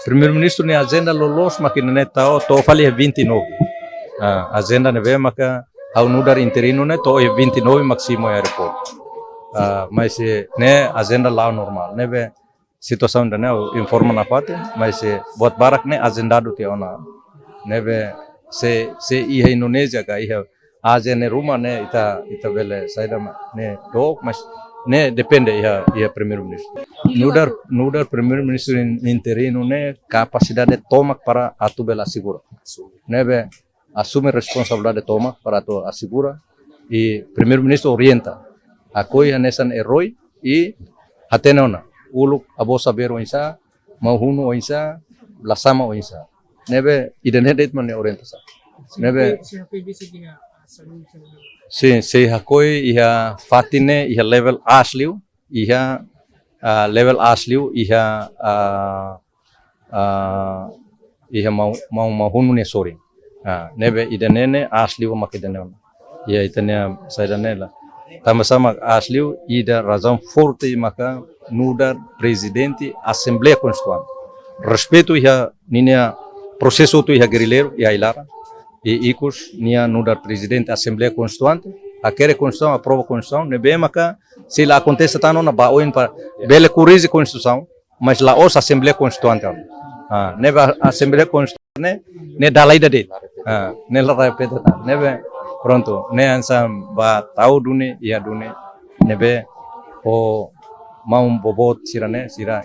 Primeiro-Ministro ni agenda lolos makin ne tao to fali 29. Agenda ne ve maka au nudar interino ne to 29 maksimo ya report. Mas ne agenda lá normal, ne ve situação da ne informa na parte, mas buat barak ne agenda do tiona. Ne ve se iha Indonesia ka iha aja ne rumah ne ita bele saida ne dok mas ne depende iha primeiro-ministro. Nudar primeiro-ministro interino ne capacidade de tomar para atu bela segura. Ne ve assume responsabilidade de tomar para atu assegura e primeiro-ministro orienta. Akoi hanesan eroi e hatenona uluk abo saber oinsa mahunu oinsa lasama oinsa. Nebe identitas mane orientação. Nebe sim se hakoi iha fatine iha level asliu iha level asliu iha iha mau hunu ne sori. Nebe idenene asliu makidenena. Ia itania saidanela. Sama-sama asliu ida razão forte maka nudar presidente Assembleia Constituinte. Respeito iha ninia processo tu iha guerrilheiro iha ilara e icos nia nudar presidente Assembleia Constituinte aquele Constituição aprova Constituição nebe maka se lá acontece tá na baoin para bele corrige Constituição mas lá os Assembleia Constituinte nebe Assembleia Constituinte ne dalai dade ne la repete nebe pronto ne ansam ba tau dune ia dune nebe o mau bobot sira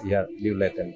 iha liuleten